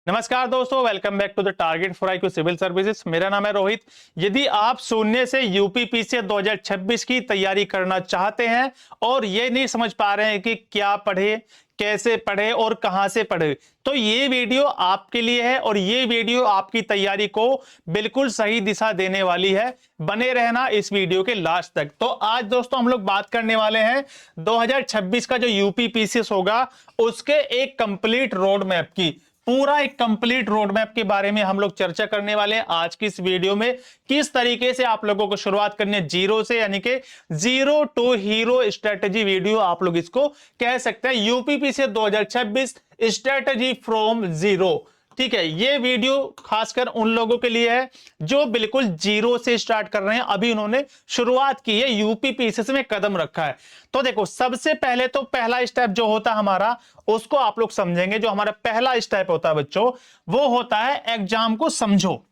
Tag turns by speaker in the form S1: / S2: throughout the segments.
S1: नमस्कार दोस्तों, welcome back to the target for IQ civil services. मेरा नाम है रोहित। यदि आप शून्य से यूपीपीसी 2026 की तैयारी करना चाहते हैं और ये नहीं समझ पा रहे हैं कि क्या पढ़े, कैसे पढ़े और कहां से पढ़े, तो ये वीडियो आपके लिए है और ये वीडियो आपकी तैयारी को बिल्कुल सही दिशा देने वाली है। बने रहना इस वीडियो के लास्ट तक। तो आज दोस्तों हम लोग बात करने वाले हैं 2026 का जो यूपीपीसीएस होगा उसके एक कंप्लीट रोड मैप की। पूरा एक कंप्लीट रोड मैप के बारे में हम लोग चर्चा करने वाले हैं आज की इस वीडियो में। किस तरीके से आप लोगों को शुरुआत करनी है जीरो से, यानी कि zero to hero strategy video आप लोग इसको कह सकते हैं। UPPC 2026 strategy from zero. ठीक है, ये वीडियो खासकर उन लोगों के लिए है जो बिल्कुल जीरो से स्टार्ट कर रहे हैं, अभी उन्होंने शुरुआत की है, यूपीपीसीएस में कदम रखा है। तो देखो, सबसे पहले तो पहला स्टेप जो होता है हमारा, उसको आप लोग समझेंगे। जो हमारा पहला स्टेप होता है बच्चों, वो होता है एग्जाम को समझो।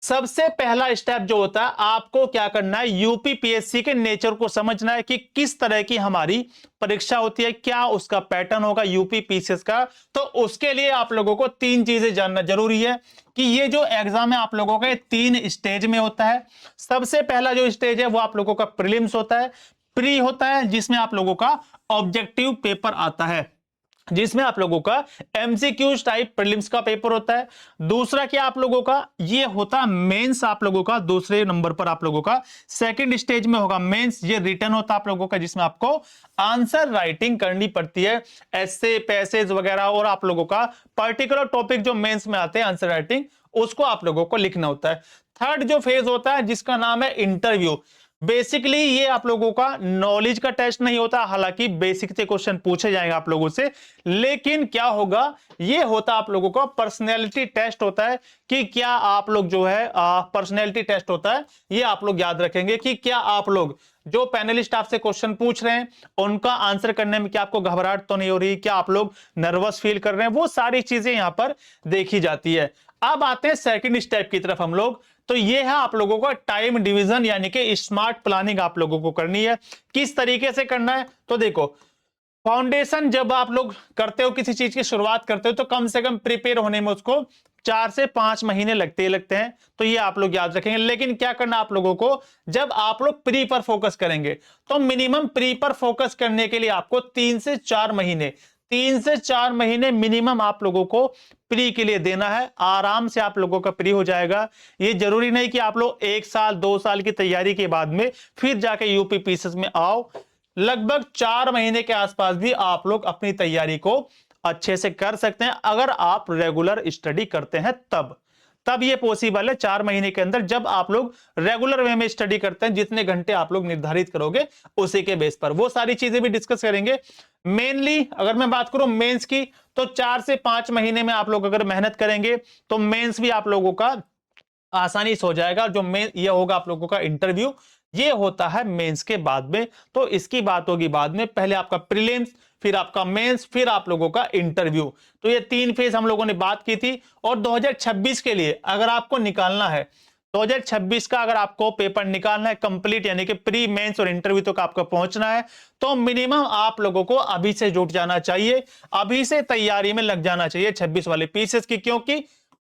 S1: सबसे पहला स्टेप जो होता है, आपको क्या करना है, यूपीपीएससी के नेचर को समझना है कि किस तरह की हमारी परीक्षा होती है, क्या उसका पैटर्न होगा यूपीपीएससी का। तो उसके लिए आप लोगों को तीन चीजें जानना जरूरी है कि ये जो एग्जाम है आप लोगों का तीन स्टेज में होता है। सबसे पहला जो स्टेज है वो आप लोगों का प्रीलिम्स होता है, प्री होता है जिसमें आप लोगों का ऑब्जेक्टिव पेपर आता है, जिसमें आप लोगों का एमसीक्यूज टाइप प्रीलिम्स का पेपर होता है। दूसरा क्या आप लोगों का ये होता है मेंस, आप लोगों का दूसरे नंबर पर आप लोगों का सेकंड स्टेज में होगा मेंस। ये रिटर्न होता है आप लोगों का, जिसमें आपको आंसर राइटिंग करनी पड़ती है, ऐसे पैसेज वगैरह, और आप लोगों का पर्टिकुलर टॉपिक जो मेंस में आते हैं आंसर राइटिंग, उसको आप लोगों को लिखना होता है। थर्ड जो फेज होता है जिसका नाम है इंटरव्यू। बेसिकली ये आप लोगों का नॉलेज का टेस्ट नहीं होता, हालांकि बेसिक से क्वेश्चन पूछे जाएंगे आप लोगों से, लेकिन क्या होगा, ये होता आप लोगों का पर्सनैलिटी टेस्ट होता है कि क्या आप लोग जो है पर्सनैलिटी टेस्ट होता है। ये आप लोग याद रखेंगे कि क्या आप लोग जो पैनलिस्ट आपसे क्वेश्चन पूछ रहे हैं उनका आंसर करने में क्या आपको घबराहट तो नहीं हो रही, क्या आप लोग नर्वस फील कर रहे हैं, वो सारी चीजें यहां पर देखी जाती है। अब आते हैं सेकंड स्टेप की तरफ हम लोग। तो ये है आप लोगों का टाइम डिवीजन, यानी कि स्मार्ट प्लानिंग आप लोगों को करनी है। किस तरीके से करना है, तो देखो, फाउंडेशन जब आप लोग करते हो, किसी चीज की शुरुआत करते हो, तो कम से कम प्रिपेयर होने में उसको 4 से 5 महीने लगते हैं। तो ये आप लोग याद रखेंगे। लेकिन क्या करना आप लोगों को, जब आप लोग प्री पर फोकस करेंगे तो मिनिमम प्री पर फोकस करने के लिए आपको 3 से 4 महीने मिनिमम आप लोगों को प्री के लिए देना है। आराम से आप लोगों का प्री हो जाएगा। ये जरूरी नहीं कि आप लोग 1 साल 2 साल की तैयारी के बाद में फिर जाके यूपीपीसीएस में आओ। लगभग 4 महीने के आसपास भी आप लोग अपनी तैयारी को अच्छे से कर सकते हैं, अगर आप रेगुलर स्टडी करते हैं तब ये पॉसिबल है। 4 महीने के अंदर जब आप लोग रेगुलर वे में स्टडी करते हैं, जितने घंटे आप लोग निर्धारित करोगे उसी के बेस पर, वो सारी चीजें भी डिस्कस करेंगे। मेनली अगर मैं बात करूं मेंस की, तो 4 से 5 महीने में आप लोग अगर मेहनत करेंगे तो मेंस भी आप लोगों का आसानी से हो जाएगा। जो मेन ये होगा आप लोगों का इंटरव्यू, ये होता है मेंस के बाद में। तो इसकी बात होगी बाद में, पहले आपका प्रीलिम्स, फिर आपका मेंस, फिर आप लोगों का इंटरव्यू। तो ये 3 फेज हम लोगों ने बात की थी। और 2026 के लिए अगर आपको निकालना है, 2026 का अगर आपको पेपर निकालना है कंप्लीट, यानी कि प्री मेंस और इंटरव्यू तक आपको पहुंचना है, तो मिनिमम आप लोगों को अभी से जुट जाना चाहिए, अभी से तैयारी में लग जाना चाहिए 26 वाले पीसेस की। क्योंकि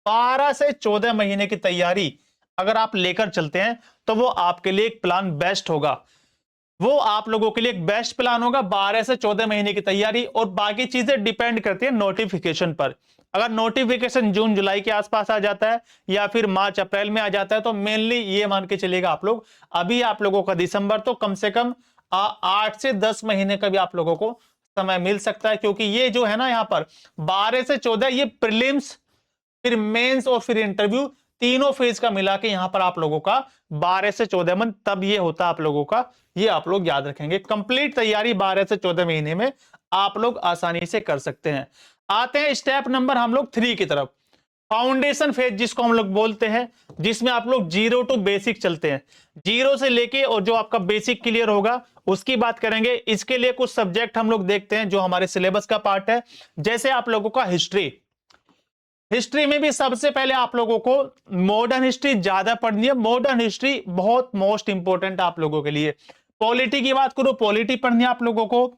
S1: 12 से 14 महीने की तैयारी अगर आप लेकर चलते हैं तो वो आपके लिए एक प्लान बेस्ट होगा, वो आप लोगों के लिए एक बेस्ट प्लान होगा। 12 से 14 महीने की तैयारी, और बाकी चीजें डिपेंड करती है नोटिफिकेशन पर। अगर नोटिफिकेशन जून जुलाई के आसपास आ जाता है या फिर मार्च अप्रैल में आ जाता है, तो मेनली ये मान के चलेगा आप लोग, अभी आप लोगों का दिसंबर, तो कम से कम 8 से 10 महीने का भी आप लोगों को समय मिल सकता है। क्योंकि ये जो है ना, यहाँ पर 12 से 14 ये प्रीलिम्स, फिर मेंस और फिर इंटरव्यू, तीनों फेज का मिला के यहां पर आप लोगों का 12 से 14 मंथ तब ये होता आप लोगों का। ये आप लोग याद रखेंगे, कंप्लीट तैयारी 12 से 14 महीने में आप लोग आसानी से कर सकते हैं। आते हैं स्टेप नंबर हम लोग 3 की तरफ, फाउंडेशन फेज जिसको हम लोग बोलते हैं, जिसमें आप लोग जीरो टू बेसिक चलते हैं। जीरो से लेके और जो आपका बेसिक क्लियर होगा उसकी बात करेंगे। इसके लिए कुछ सब्जेक्ट हम लोग देखते हैं जो हमारे सिलेबस का पार्ट है। जैसे आप लोगों का हिस्ट्री में भी सबसे पहले आप लोगों को मॉडर्न हिस्ट्री ज्यादा पढ़नी है। मॉडर्न हिस्ट्री बहुत मोस्ट इंपोर्टेंट आप लोगों के लिए। पॉलिटी की बात करो, पॉलिटी पढ़नी है आप लोगों को।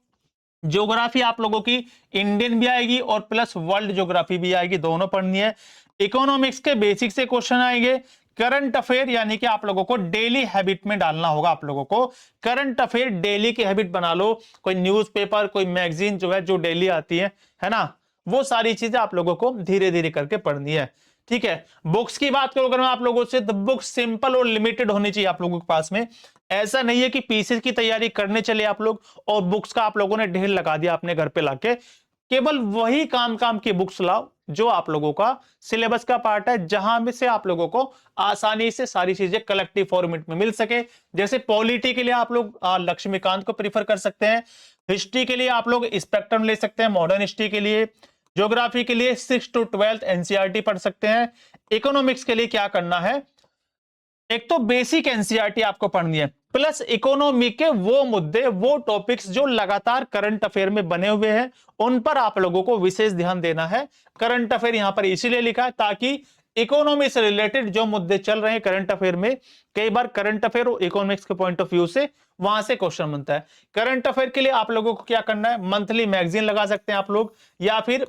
S1: ज्योग्राफी आप लोगों की इंडियन भी आएगी और प्लस वर्ल्ड ज्योग्राफी भी आएगी, दोनों पढ़नी है। इकोनॉमिक्स के बेसिक से क्वेश्चन आएंगे। करंट अफेयर यानी कि आप लोगों को डेली हैबिट में डालना होगा, आप लोगों को करंट अफेयर डेली की हैबिट बना लो। कोई न्यूज़पेपर, कोई मैगजीन जो है जो डेली आती है ना, वो सारी चीजें आप लोगों को धीरे धीरे करके पढ़नी है। ठीक है, बुक्स की बात करो अगर मैं आप लोगों से, तो बुक्स सिंपल और लिमिटेड होनी चाहिए आप लोगों के पास में। ऐसा नहीं है कि पीसीस की तैयारी करने चले आप लोग और बुक्स का आप लोगों ने ढेर लगा दिया अपने घर पे लाके। केवल वही काम की बुक्स लाओ जो आप लोगों का सिलेबस का पार्ट है, जहां में से आप लोगों को आसानी से सारी चीजें कलेक्टिव फॉर्मेट में मिल सके। जैसे पॉलिटी के लिए आप लोग लक्ष्मीकांत को प्रीफर कर सकते हैं। हिस्ट्री के लिए आप लोग स्पेक्ट्रम ले सकते हैं, मॉडर्न हिस्ट्री के लिए। ज्योग्राफी के लिए 6 to 12 एनसीईआरटी पढ़ सकते हैं। इकोनॉमिक्स के लिए क्या करना है, एक तो बेसिक एनसीईआरटी आपको पढ़नी है, प्लस इकोनॉमी के वो मुद्दे, वो टॉपिक्स जो लगातार करंट अफेयर में बने हुए हैं, उन पर आप लोगों को विशेष ध्यान देना है। करंट अफेयर यहां पर इसीलिए लिखा है ताकि इकोनॉमी से रिलेटेड जो मुद्दे चल रहे हैं करंट अफेयर में, कई बार करंट अफेयर और इकोनॉमिक्स के पॉइंट ऑफ व्यू से वहां से क्वेश्चन बनता है। करंट अफेयर के लिए आप लोगों को क्या करना है, मंथली मैगजीन लगा सकते हैं आप लोग, या फिर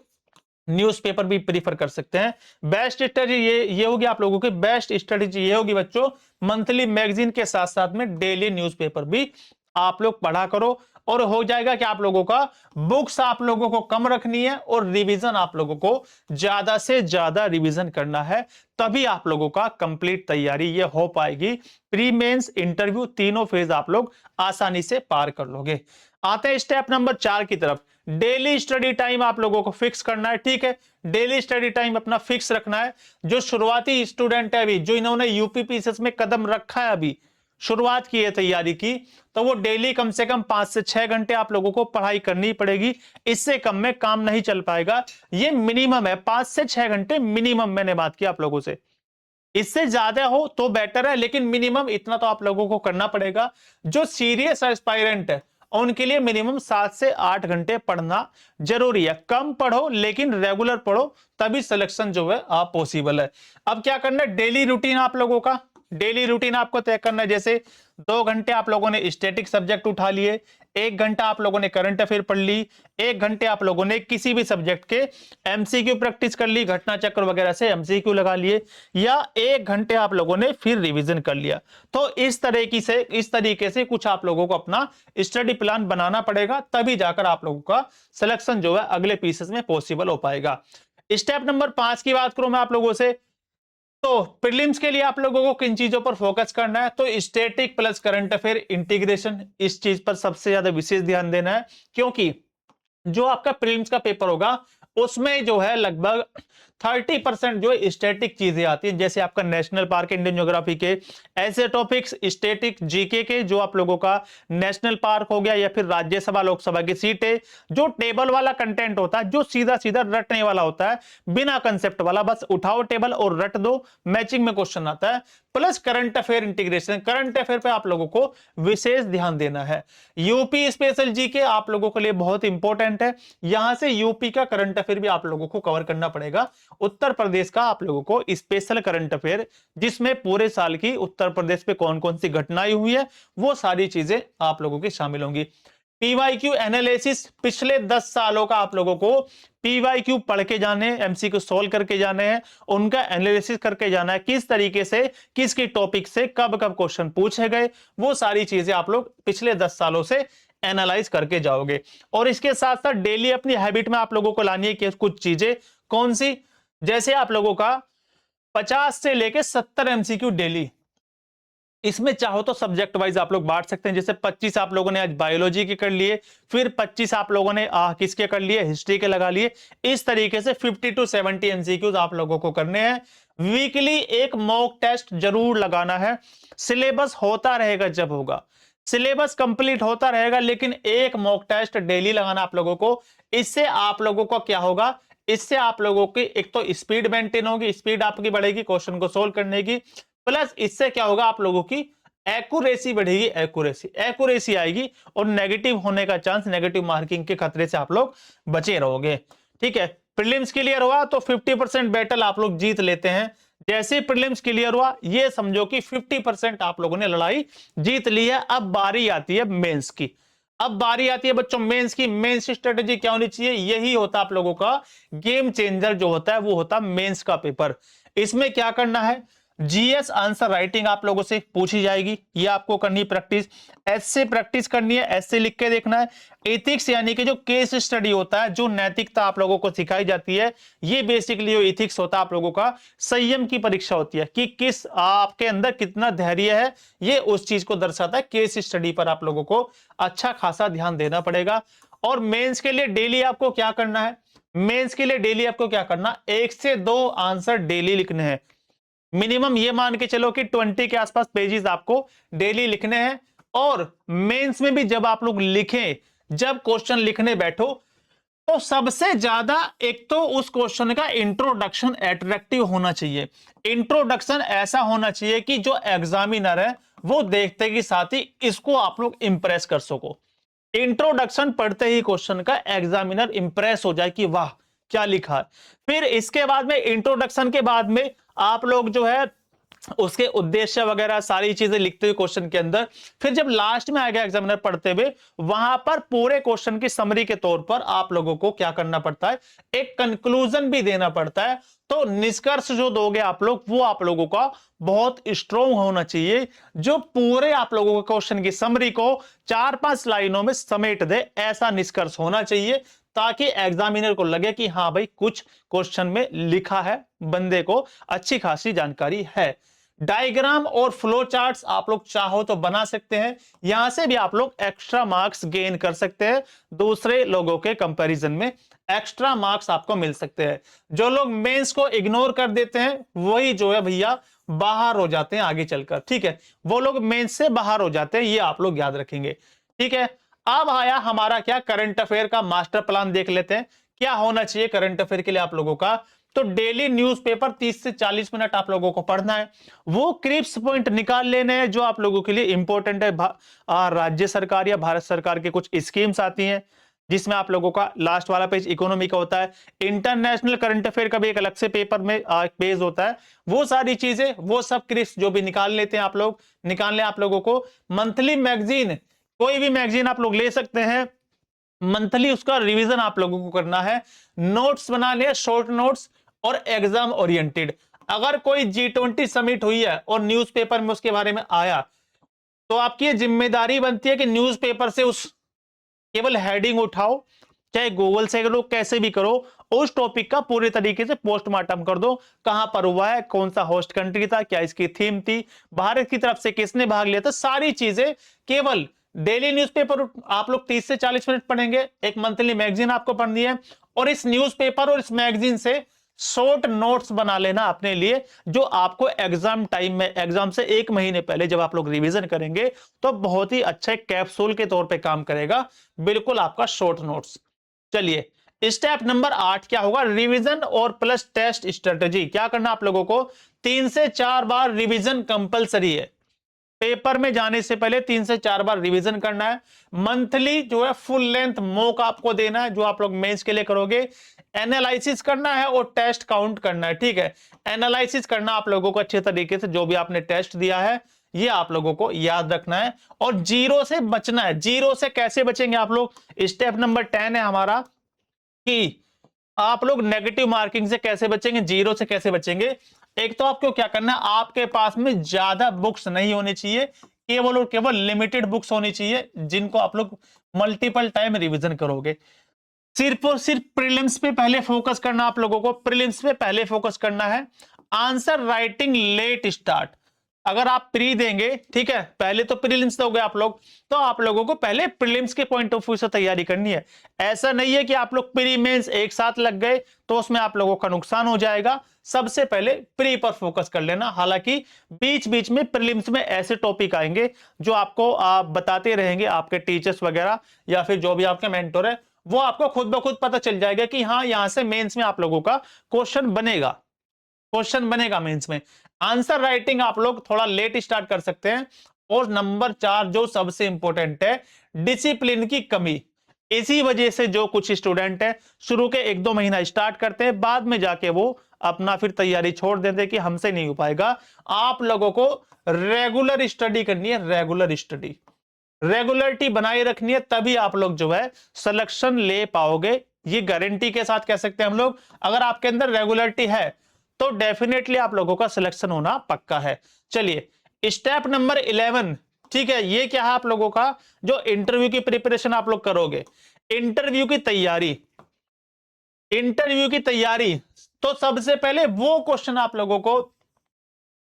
S1: न्यूज़पेपर भी प्रीफर कर सकते हैं। बेस्ट स्ट्रेटजी ये होगी आप लोगों की, बेस्ट स्ट्रेटजी ये होगी बच्चों, मंथली मैगजीन के साथ साथ में डेली न्यूज़पेपर भी आप लोग पढ़ा करो, और हो जाएगा कि आप लोगों का बुक्स आप लोगों को कम रखनी है और रिवीजन आप लोगों को ज्यादा से ज्यादा रिवीजन करना है, तभी आप लोगों का कंप्लीट तैयारी ये हो पाएगी। प्री मेंस, इंटरव्यू, तीनों फेज आप लोग आसानी से पार कर लोगे। आते हैं स्टेप नंबर 4 की तरफ। डेली स्टडी टाइम आप लोगों को फिक्स करना है। ठीक है, डेली स्टडी टाइम अपना फिक्स रखना है। जो शुरुआती स्टूडेंट है अभी, जो इन्होंने यूपीपीसीएस में कदम रखा है, अभी शुरुआत की है तैयारी की, तो वो डेली कम से कम 5 से 6 घंटे आप लोगों को पढ़ाई करनी पड़ेगी। इससे कम में काम नहीं चल पाएगा, ये मिनिमम है, 5 से 6 घंटे मिनिमम मैंने बात की आप लोगों से। इससे ज्यादा हो तो बेटर है, लेकिन मिनिमम इतना तो आप लोगों को करना पड़ेगा। जो सीरियस एस्पायरेंट है उनके लिए मिनिमम 7 से 8 घंटे पढ़ना जरूरी है। कम पढ़ो लेकिन रेगुलर पढ़ो, तभी सिलेक्शन जो है आप पॉसिबल है। अब क्या करना है, डेली रूटीन आप लोगों का, डेली रूटीन आपको तय करना है। जैसे 2 घंटे आप लोगों ने स्टैटिक सब्जेक्ट उठा लिए, 1 घंटा आप लोगों ने करंट अफेयर पढ़ ली, 1 घंटे आप लोगों ने किसी भी सब्जेक्ट के एमसीक्यू प्रैक्टिस कर ली, घटना चक्र वगैरह से एमसीक्यू लगा लिए, या 1 घंटे आप लोगों ने फिर रिवीजन कर लिया। तो इस तरीके से कुछ आप लोगों को अपना स्टडी प्लान बनाना पड़ेगा, तभी जाकर आप लोगों का सिलेक्शन जो है अगले पीसेस में पॉसिबल हो पाएगा। स्टेप नंबर 5 की बात करूं मैं आप लोगों से, तो प्रीलिम्स के लिए आप लोगों को किन चीजों पर फोकस करना है, तो static plus current affair integration, इस चीज पर सबसे ज्यादा विशेष ध्यान देना है। क्योंकि जो आपका प्रीलिम्स का पेपर होगा उसमें जो है लगभग 30% जो स्टैटिक चीजें आती हैं, जैसे आपका नेशनल पार्क, इंडियन ज्योग्राफी के ऐसे टॉपिक्स, स्टैटिक जीके के, जो आप लोगों का नेशनल पार्क हो गया, या फिर राज्यसभा लोकसभा की सीटें, जो टेबल वाला कंटेंट होता है, जो सीधा सीधा रटने वाला होता है, बिना कंसेप्ट वाला, बस उठाओ टेबल और रट दो, मैचिंग में क्वेश्चन आता है। Plus current affair integration, current affair पे आप लोगों को विशेष ध्यान देना है। यूपी स्पेशल जीके आप लोगों के लिए बहुत इंपॉर्टेंट है, यहां से यूपी का करंट अफेयर भी आप लोगों को कवर करना पड़ेगा। उत्तर प्रदेश का आप लोगों को स्पेशल करंट अफेयर, जिसमें पूरे साल की उत्तर प्रदेश पे कौन कौन सी घटनाएं हुई है, वो सारी चीजें आप लोगों की शामिल होंगी। पीवाईक्यू एनालिसिस, पिछले 10 सालों का आप लोगों को पीवाईक्यू पढ़ के जाने, एमसीक्यू सोल्व करके जाने हैं, उनका एनालिसिस करके जाना है, किस तरीके से किसकी टॉपिक से कब कब क्वेश्चन पूछे गए, वो सारी चीजें आप लोग पिछले 10 सालों से एनालाइज करके जाओगे। और इसके साथ साथ डेली अपनी हैबिट में आप लोगों को लानी है कि कुछ चीजें कौन सी, जैसे आप लोगों का 50 से लेके 70 एमसीक्यू डेली, इसमें चाहो तो सब्जेक्ट वाइज आप लोग बांट सकते हैं। जैसे 25 आप लोगों ने आज बायोलॉजी के कर लिए, फिर 25 आप लोगों ने किसके कर लिए, हिस्ट्री के लगा लिए। इस तरीके से 50 to 70 एमसीक्यूज आप लोगों को करने हैं। वीकली एक मॉक टेस्ट जरूर लगाना है। सिलेबस होता रहेगा जब होगा, सिलेबस कंप्लीट होता रहेगा, लेकिन एक मॉक टेस्ट डेली लगाना आप लोगों को। इससे आप लोगों को क्या होगा, इससे आप लोगों की एक तो स्पीड मेंटेन होगी, स्पीड आपकी बढ़ेगी क्वेश्चन को सोल्व करने की, प्लस इससे क्या होगा, आप लोगों की एक्यूरेसी बढ़ेगी, एक्यूरेसी आएगी, और नेगेटिव होने का चांस, नेगेटिव मार्किंग के खतरे से आप लोग बचे रहोगे। ठीक है, प्रीलिम्स क्लियर हुआ तो 50% बैटल आप लोग जीत लेते हैं। जैसे प्रीलिम्स क्लियर हुआ, ये समझो कि 50% आप लोगों ने लड़ाई जीत ली है। अब बारी आती है मेंस की। अब बारी आती है बच्चों मेंस की। मेंस स्ट्रेटेजी क्या होनी चाहिए? यही होता आप लोगों का गेम चेंजर जो होता है, वो होता मेंस का पेपर। इसमें क्या करना है? जीएस आंसर राइटिंग आप लोगों से पूछी जाएगी, ये आपको करनी प्रैक्टिस। ऐसे प्रैक्टिस करनी है, ऐसे लिख के देखना है। एथिक्स यानी कि जो केस स्टडी होता है, जो नैतिकता आप लोगों को सिखाई जाती है, ये बेसिकली जो एथिक्स होता है आप लोगों का, संयम की परीक्षा होती है कि किस आपके अंदर कितना धैर्य है, ये उस चीज को दर्शाता है। केस स्टडी पर आप लोगों को अच्छा खासा ध्यान देना पड़ेगा। और मेंस के लिए डेली आपको क्या करना है? मेंस के लिए डेली आपको क्या करना? 1 से 2 आंसर डेली लिखने हैं। मिनिमम ये मान के चलो कि 20 के आसपास पेजेस आपको डेली लिखने हैं। और मेंस में भी जब आप लोग लिखें, जब क्वेश्चन लिखने बैठो, तो सबसे ज्यादा एक तो उस क्वेश्चन का इंट्रोडक्शन अट्रैक्टिव होना चाहिए। इंट्रोडक्शन ऐसा होना चाहिए कि जो एग्जामिनर है वो देखते के साथ ही इसको आप लोग इंप्रेस कर सको। इंट्रोडक्शन पढ़ते ही क्वेश्चन का एग्जामिनर इंप्रेस हो जाए कि वाह क्या लिखा है। फिर इसके बाद में, इंट्रोडक्शन के बाद में, आप लोग जो है उसके उद्देश्य वगैरह सारी चीजें लिखते हुए क्वेश्चन के अंदर, फिर जब लास्ट में आ गया एग्जामिनर पढ़ते हुए, वहां पर पूरे क्वेश्चन की समरी के तौर पर आप लोगों को क्या करना पड़ता है? एक कंक्लूजन भी देना पड़ता है। तो निष्कर्ष जो दोगे आप लोग, वो आप लोगों का बहुत स्ट्रॉन्ग होना चाहिए, जो पूरे आप लोगों के क्वेश्चन की समरी को 4-5 लाइनों में समेट दे, ऐसा निष्कर्ष होना चाहिए, ताकि एग्जामिनर को लगे कि हाँ भाई कुछ क्वेश्चन में लिखा है, बंदे को अच्छी खासी जानकारी है। डायग्राम और फ्लो चार्ट्स आप लोग चाहो तो बना सकते हैं, यहां से भी आप लोग एक्स्ट्रा मार्क्स गेन कर सकते हैं। दूसरे लोगों के कंपैरिजन में एक्स्ट्रा मार्क्स आपको मिल सकते हैं। जो लोग मेंस को इग्नोर कर देते हैं, वही जो है भैया बाहर हो जाते हैं आगे चलकर। ठीक है, वो लोग मेंस से बाहर हो जाते हैं, ये आप लोग याद रखेंगे। ठीक है, अब आया हमारा क्या, करंट अफेयर का मास्टर प्लान देख लेते हैं। क्या होना चाहिए करंट अफेयर के लिए आप लोगों का? तो डेली न्यूज़पेपर 30 से 40 मिनट आप लोगों को पढ़ना है। वो क्रिप्स पॉइंट निकाल लेने हैं जो आप लोगों के लिए इंपॉर्टेंट है। राज्य सरकार या भारत सरकार के कुछ स्कीम्स आती हैं, जिसमें आप लोगों का लास्ट वाला पेज इकोनॉमी का होता है। इंटरनेशनल करंट अफेयर का भी एक अलग से पेपर में पेज होता है। वो सारी चीजें, वो सब क्रिप्स जो भी निकाल लेते हैं आप लोग, निकाल लें आप लोगों को। मंथली मैगजीन, कोई भी मैगजीन आप लोग ले सकते हैं, मंथली उसका रिवीजन आप लोगों को करना है। नोट्स बना लिया, शॉर्ट नोट्स और एग्जाम ओरिएंटेड। अगर कोई G20 समिट हुई है और न्यूज़पेपर में उसके बारे में आया, तो आपकी ये जिम्मेदारी बनती है कि न्यूज़पेपर से उस केवल हेडिंग उठाओ, चाहे गूगल से करो, कैसे भी करो, उस टॉपिक का पूरे तरीके से पोस्टमार्टम कर दो। कहां पर हुआ है, कौन सा होस्ट कंट्री था, क्या इसकी थीम थी, भारत की तरफ से किसने भाग लिया था, सारी चीजें केवल डेली न्यूज़पेपर आप लोग 30 से 40 मिनट पढ़ेंगे। एक मंथली मैगजीन आपको पढ़नी है, और इस न्यूज़पेपर और इस मैगजीन से शॉर्ट नोट्स बना लेना अपने लिए, जो आपको एग्जाम टाइम में, एग्जाम से 1 महीने पहले जब आप लोग रिवीजन करेंगे, तो बहुत ही अच्छे कैप्सूल के तौर पे काम करेगा, बिल्कुल आपका शॉर्ट नोट्स। चलिए, स्टेप नंबर 8 क्या होगा? रिवीजन और प्लस टेस्ट स्ट्रेटेजी। क्या करना आप लोगों को? 3 से 4 बार रिवीजन कंपलसरी है। पेपर में जाने से पहले 3 से 4 बार रिवीजन करना है। मंथली जो है फुल लेंथ मॉक आपको देना है, जो आप लोग मेंस के लिए करोगे। एनालिसिस करना है और टेस्ट काउंट करना है। ठीक है, एनालिसिस करना आप लोगों को अच्छे तरीके से, जो भी आपने टेस्ट दिया है ये आप लोगों को याद रखना है, और जीरो से बचना है। जीरो से कैसे बचेंगे आप लोग? स्टेप नंबर 10 है हमारा कि आप लोग नेगेटिव मार्किंग से कैसे बचेंगे, जीरो से कैसे बचेंगे। एक तो आपको क्या करना है, आपके पास में ज्यादा बुक्स नहीं होनी चाहिए, केवल और केवल लिमिटेड बुक्स होनी चाहिए, जिनको आप लोग मल्टीपल टाइम रिवीजन करोगे। सिर्फ और सिर्फ प्रीलिम्स पे पहले फोकस करना आप लोगों को, प्रीलिम्स पे पहले फोकस करना है। Answer writing let start. अगर आप प्री देंगे, ठीक है, पहले तो प्रीलिम्स दोगे आप लोग, तो आप लोगों को पहले प्रीलिम्स के पॉइंट ऑफ व्यू से तैयारी करनी है। ऐसा नहीं है कि आप लोग प्री मेंस एक साथ लग गए तो उसमें आप लोगों का नुकसान हो जाएगा। सबसे पहले प्री पर फोकस कर लेना। हालांकि बीच बीच में प्रीलिम्स में ऐसे टॉपिक आएंगे जो आपको आप बताते रहेंगे, आपके टीचर्स वगैरह या फिर जो भी आपके मेंटर है, वो आपको खुद ब खुद पता चल जाएगा कि हाँ यहां से मेंस में आप लोगों का क्वेश्चन बनेगा, क्वेश्चन बनेगा मेंस में। आंसर राइटिंग आप लोग थोड़ा लेट स्टार्ट कर सकते हैं। और नंबर 4 जो सबसे इंपॉर्टेंट है, डिसिप्लिन की कमी। इसी वजह से जो कुछ स्टूडेंट है शुरू के 1-2 महीना स्टार्ट करते हैं, बाद में जाके वो अपना फिर तैयारी छोड़ देते हैं कि हमसे नहीं हो पाएगा। आप लोगों को रेगुलर स्टडी करनी है, रेगुलर स्टडी। रेगुलरिटी बनाए रखनी है, तभी आप लोग जो है सिलेक्शन ले पाओगे। ये गारंटी के साथ कह सकते हैं हम लोग। अगर आपके अंदर रेगुलरिटी है तो डेफिनेटली आप लोगों का सिलेक्शन होना पक्का है। चलिए स्टेप नंबर 11, ठीक है, ये क्या है आप लोगों का, जो इंटरव्यू की प्रिपरेशन आप लोग करोगे, इंटरव्यू की तैयारी। इंटरव्यू की तैयारी तो सबसे पहले वो क्वेश्चन आप लोगों को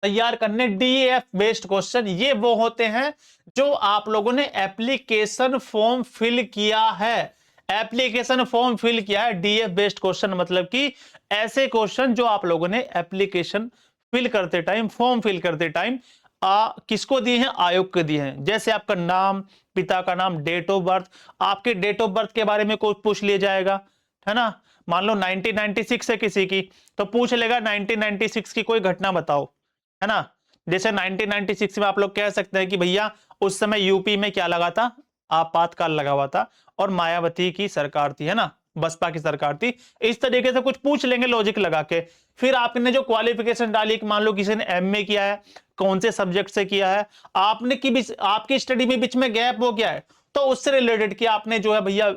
S1: तैयार करने, डीएफ बेस्ड क्वेश्चन। ये वो होते हैं जो आप लोगों ने एप्लीकेशन फॉर्म फिल किया है। एप्लीकेशन फॉर्म फिल किया है, डीएफ बेस्ड क्वेश्चन मतलब कि ऐसे क्वेश्चन जो आप लोगों ने एप्लीकेशन फिल करते टाइम, फॉर्म फिल करते टाइम किसको दिए हैं, आयोग को दिए हैं। जैसे आपका नाम, पिता का नाम, डेट ऑफ बर्थ, आपके डेट ऑफ बर्थ के बारे में कुछ पूछ लिया जाएगा, है ना। मान लो 1996 है किसी की, तो पूछ लेगा 1996 की कोई घटना बताओ, है ना। जैसे 1996 में आप लोग कह सकते हैं कि भैया उस समय यूपी में क्या लगा था, आपातकाल लगा हुआ था और मायावती की सरकार थी, है ना, बसपा की सरकार थी। इस तरीके से कुछ पूछ लेंगे लॉजिक लगा के। फिर आपने जो क्वालिफिकेशन डाली, मान लो किसी ने एमए किया है, कौन से सब्जेक्ट से किया है, आपने की आपकी स्टडी में बीच में गैप हो गया है, तो उससे रिलेटेड कि आपने जो है भैया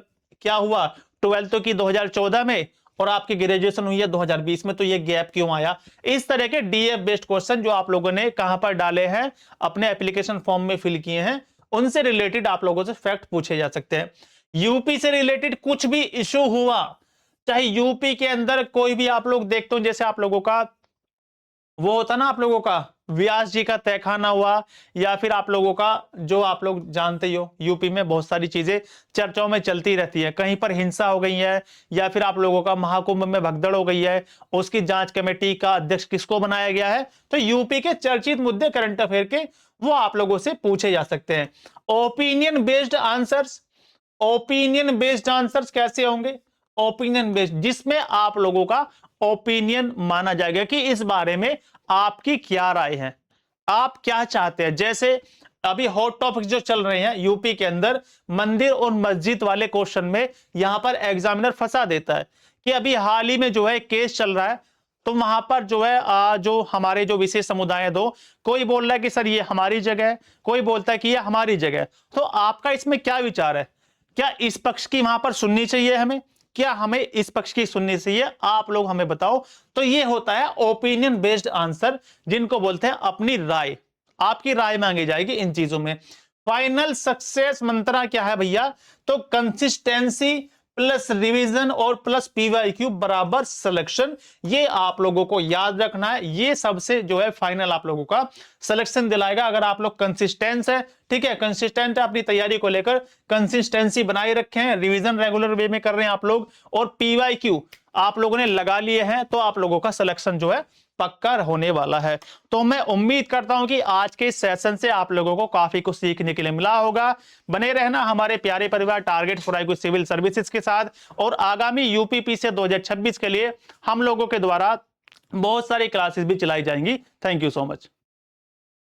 S1: क्या हुआ, 12th तो की 2014 में और आपकी ग्रेजुएशन हुई है 2020 में, तो ये गैप क्यों आया। इस तरह के डीएफ बेस्ड क्वेश्चन जो आप लोगों ने कहां पर डाले हैं, अपने एप्लीकेशन फॉर्म में फिल किए हैं, उनसे रिलेटेड आप लोगों से फैक्ट पूछे जा सकते हैं। यूपी से रिलेटेड कुछ भी इशू हुआ, चाहे यूपी के अंदर कोई भी आप लोग देखते हो, जैसे आप लोगों का वो होता ना, आप लोगों का व्यास जी का तहखाना हुआ, या फिर आप लोगों का जो आप लोग जानते ही हो, यूपी में बहुत सारी चीजें चर्चाओं में चलती रहती है, कहीं पर हिंसा हो गई है, या फिर आप लोगों का महाकुंभ में भगदड़ हो गई है, उसकी जांच कमेटी का अध्यक्ष किसको बनाया गया है। तो यूपी के चर्चित मुद्दे करंट अफेयर के, वो आप लोगों से पूछे जा सकते हैं। Opinion based answers, opinion based answers कैसे होंगे, ओपिनियन बेस्ड, जिसमें आप लोगों का ओपिनियन माना जाएगा कि इस बारे में आपकी क्या राय है, आप क्या चाहते हैं। जैसे अभी हॉट टॉपिक जो चल रहे हैं यूपी के अंदर, मंदिर और मस्जिद वाले क्वेश्चन में यहां पर एग्जामिनर फंसा देता है कि अभी हाल ही में जो है केस चल रहा है, तो वहां पर जो है जो हमारे जो विशेष समुदाय है दो, कोई बोल रहा है कि सर ये हमारी जगह है, कोई बोलता है कि ये हमारी जगह है। तो आपका इसमें क्या विचार है, क्या इस पक्ष की वहां पर सुननी चाहिए हमें, क्या हमें इस पक्ष की सुननी चाहिए, आप लोग हमें बताओ। तो ये होता है ओपिनियन बेस्ड आंसर, जिनको बोलते हैं अपनी राय, आपकी राय मांगी जाएगी इन चीजों में। फाइनल सक्सेस मंत्रा क्या है भैया, तो कंसिस्टेंसी प्लस रिवीजन और प्लस पीवाईक्यू बराबर सिलेक्शन, ये आप लोगों को याद रखना है। ये सबसे जो है फाइनल आप लोगों का सिलेक्शन दिलाएगा, अगर आप लोग कंसिस्टेंस है, ठीक है, कंसिस्टेंट है अपनी तैयारी को लेकर, कंसिस्टेंसी बनाए रखे हैं, रिवीजन रेगुलर वे में कर रहे हैं आप लोग, और पीवाईक्यू आप लोगों ने लगा लिए हैं, तो आप लोगों का सिलेक्शन जो है पक्का होने वाला है। तो मैं उम्मीद करता हूं कि आज के सेशन से आप लोगों को काफी कुछ सीखने के लिए मिला होगा। बने रहना हमारे प्यारे परिवार target for IQ civil services के साथ, और आगामी यूपीपीसी 2026 के लिए हम लोगों के द्वारा बहुत सारी क्लासेस भी चलाई जाएंगी। Thank you so much.